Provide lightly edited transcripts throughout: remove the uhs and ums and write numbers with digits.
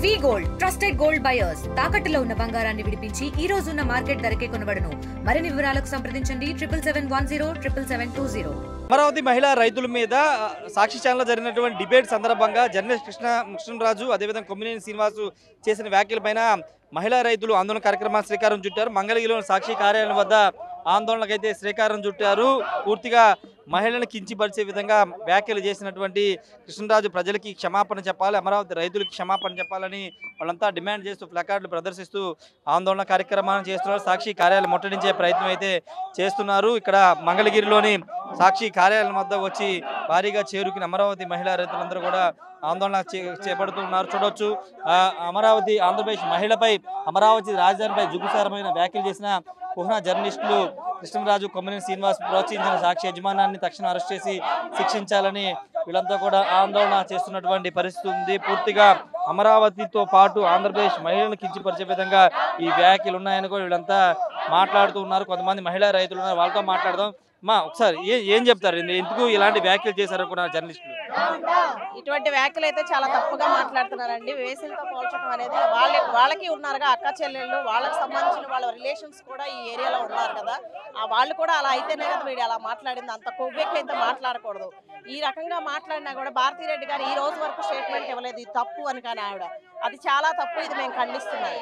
వి gold trusted gold buyers తాకట్టులో ఉన్న బంగారాన్ని విడిపించి ఈ రోజు ఉన్న మార్కెట్ ధరకే కొనబడును. మరిన్ని వివరాలకు సంప్రదించండి 7710772020. అమరావతి మహిళా రైతుల మీద సాక్షి ఛానల్లో జరిగినటువంటి డిబేట్ సందర్భంగా జర్నలిస్ట్ కృష్ణరాజు అదేవిధంగా కొమ్మినేని శ్రీనివాసు చేసిన వ్యాఖ్యలపైన మహిళా రైతులు ఆందోళన కార్యక్రమాన్ని శ్రీకారం చుట్టారు. మంగళగిరిలోని సాక్షి కార్యాలయం వద్ద ఆందోళనకైతే శ్రీకారం చుట్టారు. పూర్తిగా మహిళలను కించిపరిచే విధంగా వ్యాఖ్యలు చేసినటువంటి కృష్ణరాజు ప్రజలకి క్షమాపణ చెప్పాలి, అమరావతి రైతులకి క్షమాపణ చెప్పాలని వాళ్ళంతా డిమాండ్ చేస్తూ ప్లకార్డులు ప్రదర్శిస్తూ ఆందోళన కార్యక్రమాన్ని చేస్తున్నారు. సాక్షి కార్యాలయం ముట్టడించే ప్రయత్నం అయితే చేస్తున్నారు. ఇక్కడ మంగళగిరిలోని సాక్షి కార్యాలయం వద్ద వచ్చి భారీగా చేరుకుని అమరావతి మహిళా రైతులందరూ కూడా ఆందోళన చేపడుతున్నారు. చూడొచ్చు, అమరావతి ఆంధ్రప్రదేశ్ మహిళపై అమరావతి రాజధానిపై జుగుసారమైన వ్యాఖ్యలు చేసిన కుహనా జర్నలిస్టులు కృష్ణరాజు కొమ్మినేని శ్రీనివాస్ ప్రోత్సహించిన సాక్షి యజమానాన్ని తక్షణం అరెస్ట్ చేసి శిక్షించాలని వీళ్ళంతా కూడా ఆందోళన చేస్తున్నటువంటి పరిస్థితి ఉంది. పూర్తిగా అమరావతితో పాటు ఆంధ్రప్రదేశ్ మహిళలను కించపరిచే విధంగా ఈ వ్యాఖ్యలు ఉన్నాయని కూడా వీళ్ళంతా మాట్లాడుతూ ఉన్నారు. కొంతమంది మహిళా రైతులు ఉన్నారు, వాళ్ళతో మాట్లాడదాం. ఒకసారి ఏం చెప్తారు, ఎందుకు ఇలాంటి వ్యాఖ్యలు చేశారనుకున్నారు జర్నలిస్టులు? ఇటువంటి వ్యాఖ్యలు అయితే చాలా తప్పుగా మాట్లాడుతున్నారండి. వేసలతో పోల్చడం అనేది వాళ్ళకి ఉన్నారుగా అక్క చెల్లెళ్ళు, వాళ్ళకి సంబంధించిన వాళ్ళ రిలేషన్స్ కూడా ఈ ఏరియాలో ఉన్నారు కదా, వాళ్ళు కూడా అలా అయితేనే కదా వీడు అలా మాట్లాడింది. అంత కొవ్వెక్కి అయితే మాట్లాడకూడదు. ఈ రకంగా మాట్లాడినా కూడా భారతీరెడ్డి గారు ఈ రోజు వరకు స్టేట్మెంట్ ఇవ్వలేదు ఇది తప్పు అని. కానీ ఆవిడ అది చాలా తప్పు, ఇది మేము ఖండిస్తున్నాం.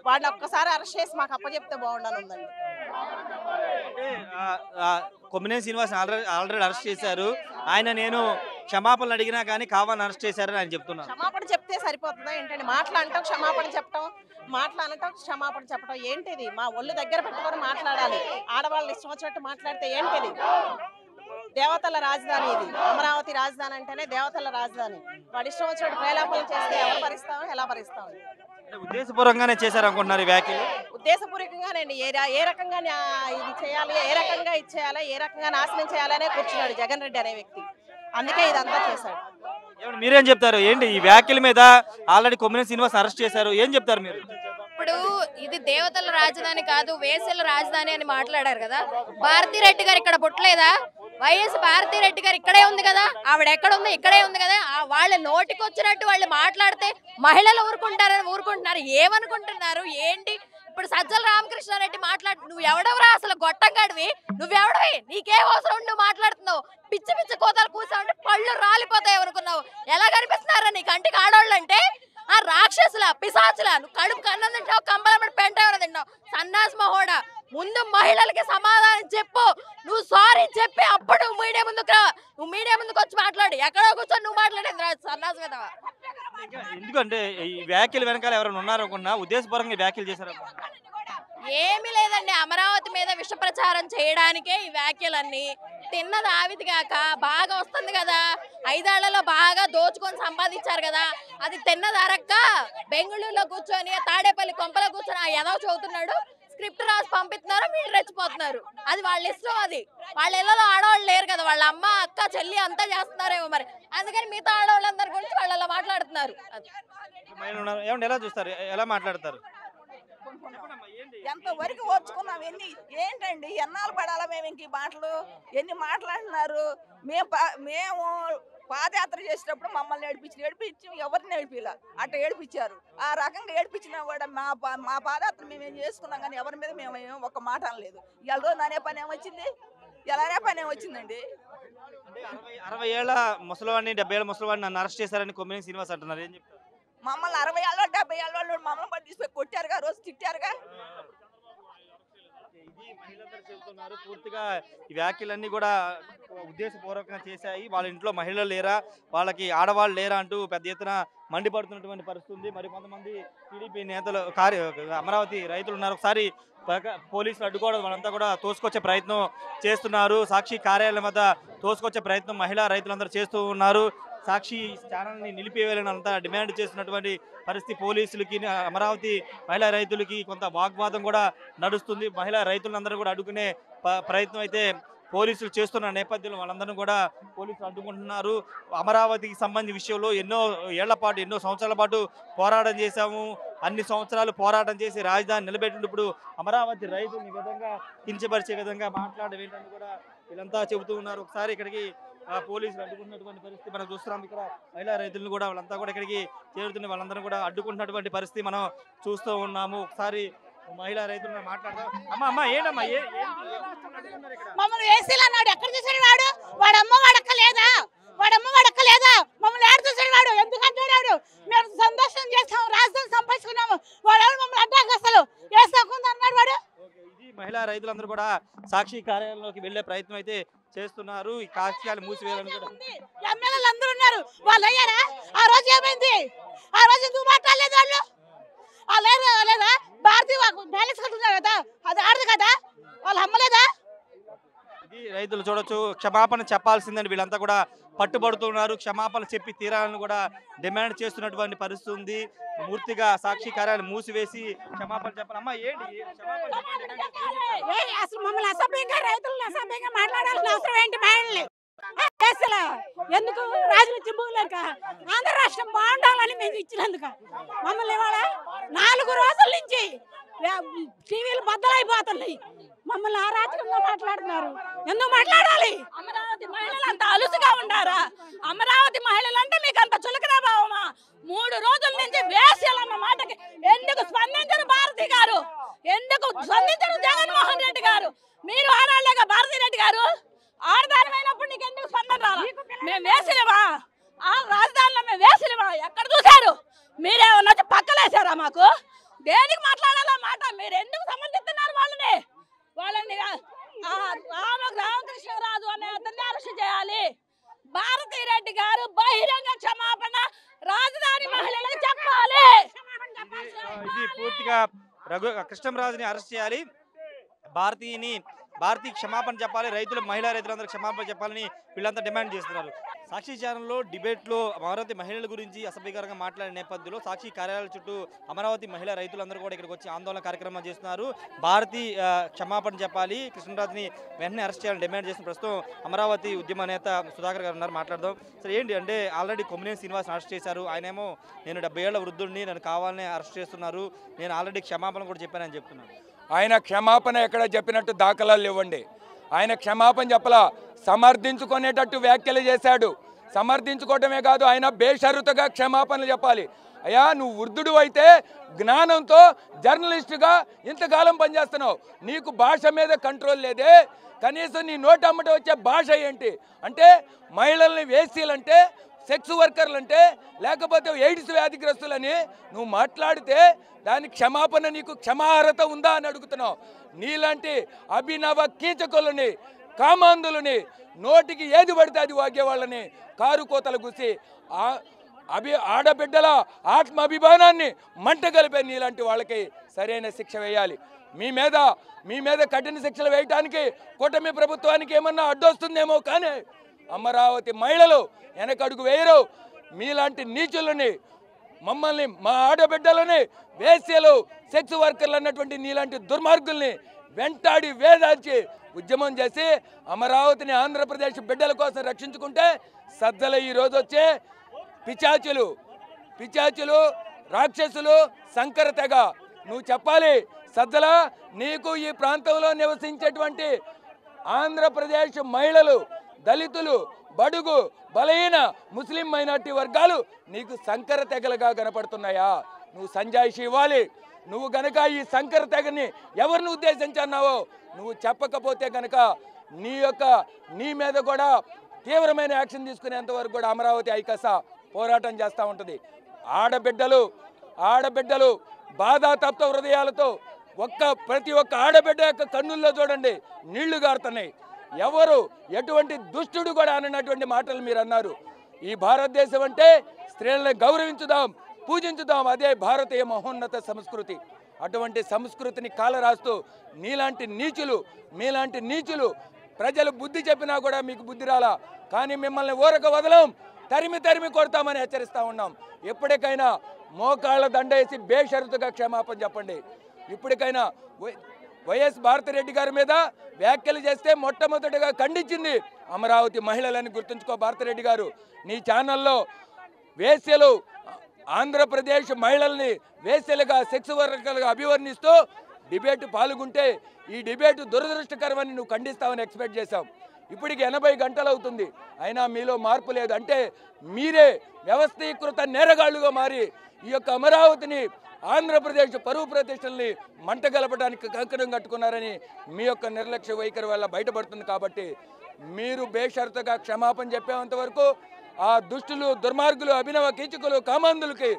వాడిని ఒక్కసారి అరెస్ట్ చేసి మాకు అప్పచెప్తే బాగుండని ఉందండి. కొమ్మినేని శ్రీనివాస్ ఆల్రెడీ అరెస్ట్ చేశారు. నేను క్షమాపణలు అడిగినా కానీ కావాలని అరెస్ట్ చేశారని ఆయన చెప్తున్నారు. క్షమాపణ చెప్తే సరిపోతుందా ఏంటండి? మాట్లాడటం క్షమాపణ చెప్పటం, మాట్లాడటం క్షమాపణ చెప్పడం ఏంటిది? మా ఒళ్ళు దగ్గర పెట్టుకొని మాట్లాడాలి. ఆడవాళ్ళు ఇష్టం వచ్చినట్టు మాట్లాడితే ఏంటిది? దేవతల రాజధాని ఇది, అమరావతి రాజధాని అంటేనే దేవతల రాజధాని. వాడు ఇష్టం వచ్చినట్టు ప్రేలాపనలు చేస్తే ఎవరు భరిస్తామో ఎలా భరిస్తాము? ఉద్దేశపూర్వకంగానే చేశారు అనుకుంటున్నారు ఈ వ్యాఖ్యలు? ఉద్దేశపూర్వకంగానండి. ఏ రకంగా ఇది చేయాలి, ఏ రకంగా ఇది చేయాలి, ఏ రకంగా నాశనం చేయాలనే కూర్చున్నాడు జగన్ రెడ్డి అనే వ్యక్తి. అందుకే ఇదంతా చేశాడు. మీరేం చెప్తారు? ఏంటి ఈ వ్యాఖ్యల మీద ఆల్రెడీ కొమ్మినేని శ్రీనివాస్ అరెస్ట్ చేశారు, ఏం చెప్తారు మీరు? ఇప్పుడు ఇది దేవతల రాజధాని కాదు వేసల రాజధాని అని మాట్లాడారు కదా. భారతీరెడ్డి గారు ఇక్కడ పుట్టలేదా? వైఎస్ భారతీరెడ్డి గారు ఇక్కడే ఉంది కదా, ఆవిడ ఎక్కడ ఉంది? ఇక్కడే ఉంది కదా. వాళ్ళ నోటికి వచ్చినట్టు వాళ్ళు మాట్లాడితే మహిళలు ఊరుకుంటున్నారు. ఏమనుకుంటున్నారు ఏంటి? ఇప్పుడు సజ్జల రామకృష్ణారెడ్డి నువ్వు ఎవడవరా అసలు? గొట్టంగాడివి నువ్వెవడవి? నీకేం అవసరం? నువ్వు మాట్లాడుతున్నావు పిచ్చి పిచ్చి కోతలు కూర్చోండి పళ్ళు రాలిపోతాయి అనుకున్నావు. ఎలా కనిపిస్తున్నారా నీ కంటికి ఆడవాళ్ళు అంటే? ఆ రాక్షసుల పిశాచుల. నువ్వు కడుపు కన్నం తింటావు, కంబలమ్మడి పెంట ఎవరు తింటావు? సన్నాస్ మహోడా, ముందు మహిళలకి సమాధానం చెప్పు. నువ్వు సారీ చెప్పి అప్పుడు మీడియా ముందుకు రా. నువ్వు మీడియా ముందుకు వచ్చి మాట్లాడు. ఎక్కడో కూర్చొని నువ్వు మాట్లాడేది రా సన్నాస్ కదా. ఎందుకంటే ఈ వ్యాఖ్యలు వెనకాల ఎవరైనా ఉన్నారనుకున్నా ఉద్దేశపరంగా వ్యాఖ్యలు చేశారు? ఏమీ లేదండి, అమరావతి మీద విష ప్రచారం చేయడానికే ఈ వ్యాఖ్యలన్నీ. తిన్నది ఆవిదిగాక బాగా వస్తుంది కదా, 5 ఏళ్లలో బాగా దోచుకొని సంపాదించారు కదా, అది తిన్నది అరక్క బెంగళూరులో కూర్చొని తాడేపల్లి కొంపలో కూర్చొని ఆ ఎదవ చదువుతున్నాడు, స్క్రిప్ట్ రాసి పంపిస్తున్నారు, వీళ్ళు రెచ్చిపోతున్నారు. అది వాళ్ళ ఇష్టం. అది వాళ్ళ ఇళ్లలో ఆడవాళ్ళు లేరు కదా, వాళ్ళ అమ్మ అక్క చెల్లి అంతా చేస్తున్నారేమో మరి, అందుకని మిగతా ఆడవాళ్ళందరి గురించి వాళ్ళు అలా మాట్లాడుతున్నారు. ఎలా చూస్తారు, ఎలా మాట్లాడతారు? ఎంతవరకు ఓర్చుకున్నాం? ఏంటండి ఎన్నాళ్ళు పడాలా మేము ఇంక ఈ మాటలు? ఎన్ని మాట్లాడుతున్నారు? మేము పాదయాత్ర చేసేటప్పుడు మమ్మల్ని ఏడిపించి ఎవరిని ఏడిపిలా అట్లా ఏడిపించారు. ఆ రకంగా ఏడిపించినా కూడా మా పాదయాత్ర మేమేం చేసుకున్నాం కానీ ఎవరి మీద మేము ఒక మాట అనలేదు. ఇవాళ రోజు అనే పని ఏమొచ్చింది? ఎలానే పని ఏమొచ్చిందండి? 60 ఏళ్ల ముసలివాడిని 70 ఏళ్ల ముసలివాడిని నన్ను అరెస్ట్ చేశారని కొమ్మినేని శ్రీనివాస్ అంటున్నారు, ఏం చెప్తారు? మమ్మల్ని 60 ఏళ్ళు 70 ఏళ్ళ మమ్మల్ని పడి తీసుకొని కొట్టారుగా, రోజు తిట్టారుగా. ఇది మహిళలందరూ చెబుతున్నారు. పూర్తిగా ఈ వ్యాఖ్యలన్నీ కూడా ఉద్దేశపూర్వకంగా చేశాయి. వాళ్ళ ఇంట్లో మహిళలు లేరా, వాళ్ళకి ఆడవాళ్ళు లేరా అంటూ పెద్ద ఎత్తున మండిపడుతున్నటువంటి పరిస్థితి ఉంది. మరి కొంతమంది టీడీపీ నేతలు అమరావతి రైతులు ఉన్నారు. ఒకసారి పోలీసులు అడ్డుకోవడం, వాళ్ళంతా కూడా తోసుకొచ్చే ప్రయత్నం చేస్తున్నారు. సాక్షి కార్యాలయం వద్ద తోసుకొచ్చే ప్రయత్నం మహిళా రైతులందరూ చేస్తూ ఉన్నారు. సాక్షి ఛానల్ని నిలిపివేయాలని అంతా డిమాండ్ చేస్తున్నటువంటి పరిస్థితి. పోలీసులకి అమరావతి మహిళా రైతులకి కొంత వాగ్వాదం కూడా నడుస్తుంది. మహిళా రైతులందరూ కూడా అడ్డుకునే ప్రయత్నం అయితే పోలీసులు చేస్తున్న నేపథ్యంలో వాళ్ళందరూ కూడా పోలీసులు అడ్డుకుంటున్నారు. అమరావతికి సంబంధించిన విషయంలో ఎన్నో ఏళ్ల పాటు, ఎన్నో సంవత్సరాల పాటు పోరాటం చేశాము. అన్ని సంవత్సరాలు పోరాటం చేసి రాజధాని నిలబెట్టినప్పుడు అమరావతి రైతులు ఈ విధంగా కించపరిచే విధంగా మాట్లాడడం ఏంటని కూడా వీళ్ళంతా చెబుతూ ఉన్నారు. ఒకసారి ఇక్కడికి పోలీసులు అడ్డుకుంటున్నటువంటి పరిస్థితి మనం చూస్తున్నాం. ఇక్కడ మహిళా రైతులను కూడా వాళ్ళంతా కూడా ఇక్కడికి చేరుతున్న వాళ్ళందరూ కూడా అడ్డుకుంటున్నటువంటి పరిస్థితి మనం చూస్తూ ఉన్నాము. ఒకసారి మహిళా రైతులను మాట్లాడదాం. అమ్మా ఏంటమ్మా మమ్మల్ని ఏసీలు అన్నాడు, ఎక్కడ చూసాడు వాడు? వాడమ్మ వాడక్క లేదా? మమ్మల్ని ఏడు చూసాడు వాడు? ఎందుకంటాడు? మేము సంతోషం చేస్తాం, రాజధాని సంపాదించుకున్నాము, వాడు మమ్మల్ని అడ్డాక అసలు వేసుకోకుండా అన్నాడు వాడు. ఇది మహిళా రైతులందరూ కూడా సాక్షి కార్యాలయంలోకి వెళ్లే ప్రయత్నం అయితే చేస్తున్నారు. ఈ సాక్ష్యాలు మూసివేయాలని కూడా ఎమ్మెల్యేలు అందరూ ఉన్నారు, వాళ్ళు అయ్యారా? ఆ రోజు ఏమైంది? ఆ రోజు ఎందుకు మాట్లాడలేదు వాళ్ళు? లేదా భారతీ బ్యాలెన్స్ కట్టున్నారు కదా, అది ఆడదు కదా, వాళ్ళు అమ్మలేదా? ఇది రైతులు చూడొచ్చు, క్షమాపణ చెప్పాల్సిందని వీళ్ళంతా కూడా పట్టుబడుతున్నారు. క్షమాపణ చెప్పి తీరాలని కూడా డిమాండ్ చేస్తున్నటువంటి పరిస్థితి ఉంది. పూర్తిగా సాక్షి కార్యాలయం మూసివేసి క్షమాపణ చెప్పాలి. అమ్మా ఏంటి అసలు మమ్మల్ని అసభ్యంగా రైతులను అసభ్యంగా మాట్లాడాల్సిన అవసరం ఏంటి? మహిళల్ని అసలు ఎందుకు రాజులు భూములేక ఆంధ్ర రాష్ట్రం బాగుండాలని మేము ఇచ్చినందుకు మమ్మల్ని ఇవాళ 4 రోజుల నుంచి టీవీలు బద్దలైపోతున్నాయి. మమ్మల్ని అరాచకంగా మాట్లాడుతున్నారు. ఎందుకు మాట్లాడాలి? అమరావతి మహిళలు అంత అలుసుగా ఉన్నారా? అమరావతి మహిళలు అంటే మీకు అంత చులకనా భావమా? 3 రోజుల నుంచి వేసేయాలన్న మాటకి ఎందుకు స్పందించరు భారతి గారు? ఎందుకు స్పందించరు జగన్మోహన్ రెడ్డి గారు? మీరు ఆడాలేగా భారతి రెడ్డి గారు, ఆడదానిమైనప్పుడు నీకు ఎందుకు స్పందన రాలా? మేము వేసినవా? ఆ రాజధానిలో మేము వేసినవా? ఎక్కడ చూశారు? మీరేమన్నా పక్కలేసారా మాకు? దేనికి మాట్లాడాలా మాట? మీరు ఎందుకు సంబంధిస్తున్నారు వాళ్ళని? రామకృష్ణరాజు అనే అతన్ని అరెస్ట్ చేయాలి. భారతీ రెడ్డి గారు బహిరంగ క్షమాపణ రాజధాని మహిళలకు చెప్పాలి. ఇది పూర్తిగా కృష్ణంరాజుని అరెస్ట్ చేయాలి, భారతీ క్షమాపణ చెప్పాలి, మహిళా రైతులందరూ క్షమాపణ చెప్పాలని వీళ్ళంతా డిమాండ్ చేస్తున్నారు. సాక్షి ఛానల్లో డిబేట్లో అమరావతి మహిళల గురించి అసభ్యకరంగా మాట్లాడిన నేపథ్యంలో సాక్షి కార్యాలయాల చుట్టూ అమరావతి మహిళా రైతులందరూ కూడా ఇక్కడికి వచ్చి ఆందోళన కార్యక్రమం చేస్తున్నారు. భారతీ క్షమాపణ చెప్పాలి, కృష్ణరాజుని వెంటనే అరెస్ట్ చేయాలని డిమాండ్ చేసిన ప్రస్తుతం అమరావతి ఉద్యమ నేత సుధాకర్ గారు ఉన్నారు, మాట్లాడదాం. సరే ఏంటి అంటే ఆల్రెడీ కొమ్మినేని శ్రీనివాస్ అరెస్ట్ చేశారు. ఆయనేమో నేను 70 ఏళ్ల వృద్ధుడిని, నన్ను కావాలని అరెస్ట్ చేస్తున్నారు, నేను ఆల్రెడీ క్షమాపణ కూడా చెప్పానని చెప్తున్నాను. ఆయన క్షమాపణ ఎక్కడ చెప్పినట్టు దాఖలాలు ఇవ్వండి. ఆయన క్షమాపణ చెప్పలా, సమర్థించుకునేటట్టు వ్యాఖ్యలు చేశాడు. సమర్థించుకోవటమే కాదు, ఆయన బేషరతుగా క్షమాపణలు చెప్పాలి. అయ్యా నువ్వు వృద్ధుడు అయితే జ్ఞానంతో జర్నలిస్టుగా ఇంతకాలం పనిచేస్తున్నావు, నీకు భాష మీద కంట్రోల్ లేదే? కనీసం నీ నోటమ్మట వచ్చే భాష ఏంటి? అంటే మహిళల్ని వేసీలంటే, సెక్స్ వర్కర్లు అంటే, లేకపోతే ఎయిడ్స్ వ్యాధిగ్రస్తులని నువ్వు మాట్లాడితే దాని క్షమాపణ, నీకు క్షమార్హత ఉందా అని అడుగుతున్నావు. నీలాంటి అభినవ కీచకులని, కామాంధులని, నోటికి ఏది పడితే అది వాగే వాళ్ళని కారు కోతలు గుసి ఆడబిడ్డల ఆత్మాభిమానాన్ని మంట కలిపే నీలాంటి వాళ్ళకి సరైన శిక్ష వేయాలి. మీ మీద కఠిన శిక్షలు వేయటానికి కూటమి ప్రభుత్వానికి ఏమన్నా అడ్డొస్తుందేమో, కానీ అమరావతి మహిళలు వెనకడుగు వేయరు. మీలాంటి నీచులని, మమ్మల్ని, మా ఆడబిడ్డలని వేశ్యలు, సెక్స్ వర్కర్లు అన్నటువంటి నీలాంటి దుర్మార్గుల్ని వెంటాడి వేదాల్చి ఉద్యమం చేసి అమరావతిని ఆంధ్రప్రదేశ్ బిడ్డల కోసం రక్షించుకుంటే సజ్జల ఈరోజు వచ్చే పిచాచులు రాక్షసులు సంకర తెగ నువ్వు చెప్పాలి. సజ్జల, నీకు ఈ ప్రాంతంలో నివసించేటువంటి ఆంధ్రప్రదేశ్ మహిళలు, దళితులు, బడుగు బలహీన ముస్లిం మైనార్టీ వర్గాలు నీకు సంకర తెగలుగా కనపడుతున్నాయా? నువ్వు సంజాయిషి ఇవ్వాలి. నువ్వు గనక ఈ సంకర తెగని ఎవరిని ఉద్దేశించన్నావో నువ్వు చెప్పకపోతే గనక నీ మీద కూడా తీవ్రమైన యాక్షన్ తీసుకునేంత వరకు కూడా అమరావతి ఐకస పోరాటం చేస్తూ ఉంటుంది. ఆడబిడ్డలు బాధాతప్త హృదయాలతో ప్రతి ఒక్క ఆడబిడ్డ యొక్క కన్నుల్లో చూడండి నీళ్లు గారుతున్నాయి. ఎవరు ఎటువంటి దుష్టుడు కూడా అననటువంటి మాటలు మీరు అన్నారు. ఈ భారతదేశం అంటే స్త్రీలను గౌరవించుదాం, పూజించుదాం, అదే భారతీయ మహోన్నత సంస్కృతి. అటువంటి సంస్కృతిని కాలరాస్తూ మీలాంటి నీచులు ప్రజలు బుద్ధి చెప్పినా కూడా మీకు బుద్ధి రాలా. కానీ మిమ్మల్ని ఊరక వదలం, తరిమి కొడతామని హెచ్చరిస్తూ ఉన్నాం. ఎప్పటికైనా మోకాళ్ళ దండేసి బేషరతుగా క్షమాపణ చెప్పండి. ఇప్పటికైనా వైఎస్ భారతిరెడ్డి గారి మీద వ్యాఖ్యలు చేస్తే మొట్టమొదటిగా ఖండించింది అమరావతి మహిళలని గుర్తుంచుకో. భారతిరెడ్డి గారు నీ ఛానల్లో వేశ్యలు, ఆంధ్రప్రదేశ్ మహిళల్ని వేశ్యలుగా, సెక్స్ వర్కర్లుగా అభివర్ణిస్తూ డిబేట్ పాల్గొంటే ఈ డిబేట్ దురదృష్టకరమని నువ్వు ఖండిస్తావని ఎక్స్పెక్ట్ చేశాం. ఇప్పటికి 80 గంటలు అవుతుంది, అయినా మీలో మార్పు లేదు. అంటే మీరే వ్యవస్థీకృత నేరగాళ్లుగా మారి ఈ యొక్క అమరావతిని, ఆంధ్రప్రదేశ్ పరువు ప్రతిష్టల్ని మంట గలపడానికి కంకణం కట్టుకున్నారని మీ యొక్క నిర్లక్ష్య వైఖరి వల్ల బయటపడుతుంది. కాబట్టి మీరు బేషరతుగా క్షమాపణ చెప్పేంత వరకు ఆ దుష్టులు, దుర్మార్గులు, అభినవ కీచకులు, కామాంధులకి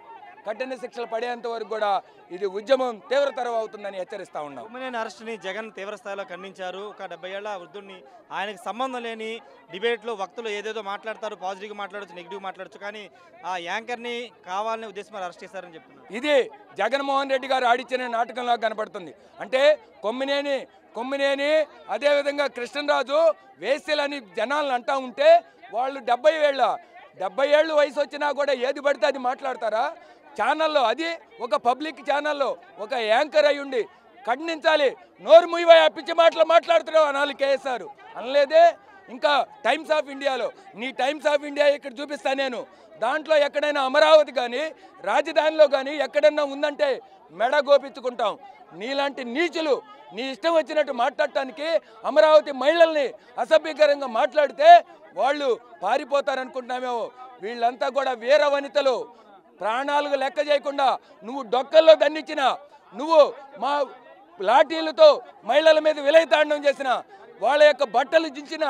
కఠిన శిక్షలు పడేంత వరకు కూడా ఇది ఉద్యమం తీవ్రతరం అవుతుందని హెచ్చరిస్తా ఉన్నాం. కొమ్మినేని అరెస్ట్ని జగన్ తీవ్ర స్థాయిలో ఖండించారు. ఒక 70 ఏళ్ల వృద్ధుడిని, ఆయనకు సంబంధం లేని డిబేట్లో వక్తులు ఏదేదో మాట్లాడతారు, పాజిటివ్గా మాట్లాడచ్చు, నెగిటివ్ మాట్లాడచ్చు, కానీ ఆ యాంకర్ని కావాలనే ఉద్దేశం మరి అరెస్ట్ చేశారని చెప్తున్నారు. ఇది జగన్మోహన్ రెడ్డి గారు ఆడిచ్చిన నాటకంలా కనపడుతుంది. అంటే కొమ్మినేని అదేవిధంగా కృష్ణరాజు వేసేలని జనాలను అంటా ఉంటే వాళ్ళు 70 ఏళ్ళు వయసు వచ్చినా కూడా ఏది పడితే అది మాట్లాడతారా ఛానల్లో? అది ఒక పబ్లిక్ ఛానల్లో ఒక యాంకర్ అయి ఉండి ఖండించాలి. నోరు ముయ్యవా పిచ్చి మాటలు మాట్లాడుతున్నావు అనాలి కేఎస్ఆర్ అనలేదే. ఇంకా టైమ్స్ ఆఫ్ ఇండియాలో నీ టైమ్స్ ఆఫ్ ఇండియా ఇక్కడ చూపిస్తా నేను, దాంట్లో ఎక్కడైనా అమరావతి కానీ రాజధానిలో కానీ ఎక్కడైనా ఉందంటే మెడ గోపించుకుంటాం. నీలాంటి నీచులు నీ ఇష్టం వచ్చినట్టు మాట్లాడటానికి అమరావతి మహిళల్ని అసభ్యకరంగా మాట్లాడితే వాళ్ళు పారిపోతారనుకుంటున్నామేమో. వీళ్ళంతా కూడా వీర వనితలు. ప్రాణాలకు లెక్క చేయకుండా నువ్వు డొక్కల్లో దండించిన, నువ్వు మా లాఠీలతో మహిళల మీద విలయతాండం చేసిన, వాళ్ళ యొక్క బట్టలు దించిన,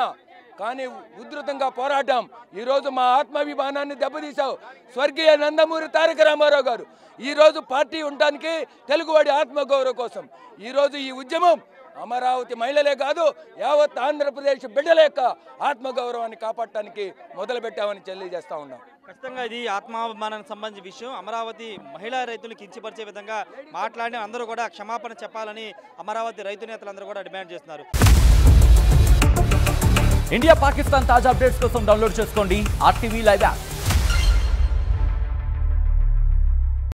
కానీ ఉధృతంగా పోరాటం. ఈరోజు మా ఆత్మాభిమానాన్ని దెబ్బతీశావు. స్వర్గీయ నందమూరి తారక రామారావు గారు ఈరోజు పార్టీ ఉండడానికి తెలుగువాడి ఆత్మగౌరవం కోసం ఈరోజు ఈ ఉద్యమం అమరావతి మహిళలే కాదు యావత్ ఆంధ్రప్రదేశ్ బిడ్డల యొక్క ఆత్మగౌరవాన్ని కాపాడటానికి మొదలుపెట్టామని తెలియజేస్తా ఉన్నాం. ఖచ్చితంగా ఇది ఆత్మాభిమానానికి సంబంధించిన విషయం. అమరావతి మహిళా రైతులు కించపరిచే విధంగా మాట్లాడిన అందరూ కూడా క్షమాపణ చెప్పాలని అమరావతి రైతు నేతలందరూ కూడా డిమాండ్ చేస్తున్నారు. ఇండియా పాకిస్తాన్ తాజా అప్డేట్స్ కోసం డౌన్లోడ్ చేసుకోండి RTV లైవ్ యాప్.